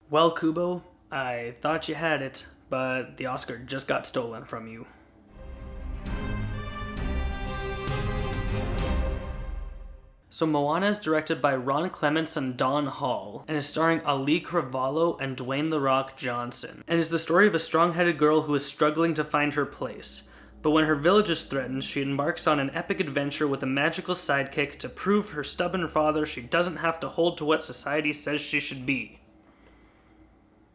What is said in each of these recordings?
Well, Kubo, I thought you had it, but the Oscar just got stolen from you. So Moana is directed by Ron Clements and Don Hall, and is starring Auli'i Cravalho and Dwayne "The Rock" Johnson, and is the story of a strong-headed girl who is struggling to find her place. But when her village is threatened, she embarks on an epic adventure with a magical sidekick to prove her stubborn father she doesn't have to hold to what society says she should be.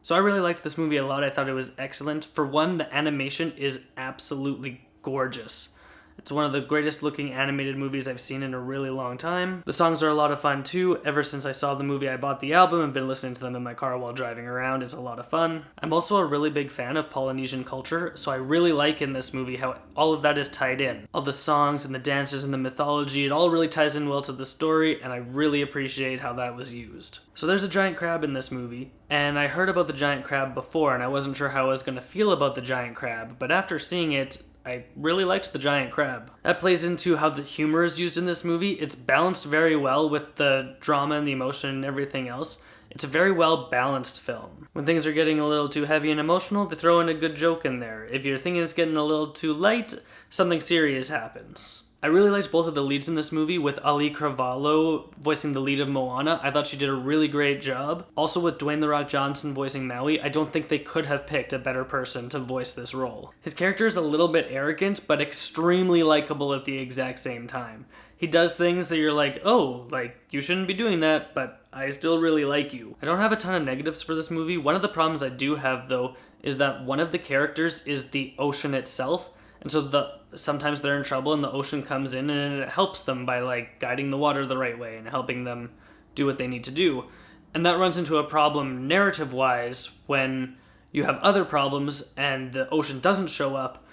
So I really liked this movie a lot. I thought it was excellent. For one, the animation is absolutely gorgeous. It's one of the greatest looking animated movies I've seen in a really long time. The songs are a lot of fun too. Ever since I saw the movie, I bought the album and been listening to them in my car while driving around. It's a lot of fun. I'm also a really big fan of Polynesian culture, so I really like in this movie how all of that is tied in. All the songs and the dances and the mythology, it all really ties in well to the story, and I really appreciate how that was used. So there's a giant crab in this movie, and I heard about the giant crab before, and I wasn't sure how I was going to feel about the giant crab, but after seeing it, I really liked the giant crab. That plays into how the humor is used in this movie. It's balanced very well with the drama and the emotion and everything else. It's a very well balanced film. When things are getting a little too heavy and emotional, they throw in a good joke in there. If you're thinking it's getting a little too light, something serious happens. I really liked both of the leads in this movie, with Auli'i Cravalho voicing the lead of Moana. I thought she did a really great job. Also with Dwayne "The Rock" Johnson voicing Maui, I don't think they could have picked a better person to voice this role. His character is a little bit arrogant, but extremely likable at the exact same time. He does things that you're like, oh, you shouldn't be doing that, but I still really like you. I don't have a ton of negatives for this movie. One of the problems I do have, though, is that one of the characters is the ocean itself. And so sometimes they're in trouble and the ocean comes in and it helps them by guiding the water the right way and helping them do what they need to do. And that runs into a problem narrative-wise when you have other problems and the ocean doesn't show up.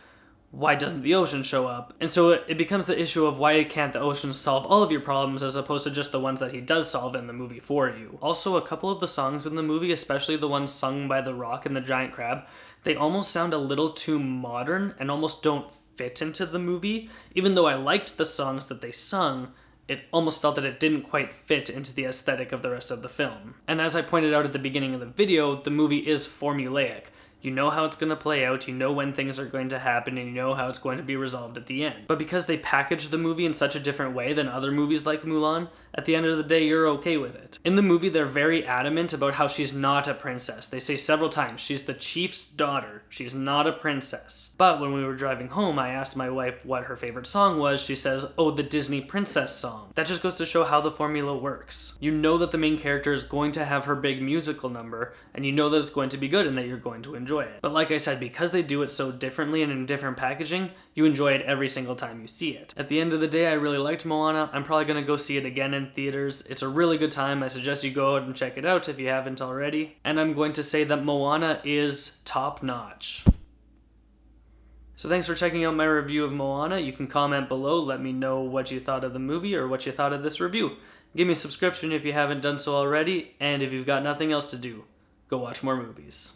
Why doesn't the ocean show up? And so it becomes the issue of why can't the ocean solve all of your problems as opposed to just the ones that he does solve in the movie for you. Also, a couple of the songs in the movie, especially the ones sung by The Rock and the Giant Crab, they almost sound a little too modern and almost don't fit into the movie. Even though I liked the songs that they sung, it almost felt that it didn't quite fit into the aesthetic of the rest of the film. And as I pointed out at the beginning of the video, the movie is formulaic. You know how it's going to play out, you know when things are going to happen, and you know how it's going to be resolved at the end. But because they package the movie in such a different way than other movies like Mulan, at the end of the day, you're okay with it. In the movie, they're very adamant about how she's not a princess. They say several times, she's the chief's daughter. She's not a princess. But when we were driving home, I asked my wife what her favorite song was. She says, oh, the Disney princess song. That just goes to show how the formula works. You know that the main character is going to have her big musical number, and you know that it's going to be good and that you're going to enjoy it. But like I said, because they do it so differently and in different packaging, you enjoy it every single time you see it. At the end of the day, I really liked Moana. I'm probably going to go see it again in theaters. It's a really good time. I suggest you go out and check it out if you haven't already. And I'm going to say that Moana is top notch. So thanks for checking out my review of Moana. You can comment below, let me know what you thought of the movie or what you thought of this review. Give me a subscription if you haven't done so already, and if you've got nothing else to do, go watch more movies.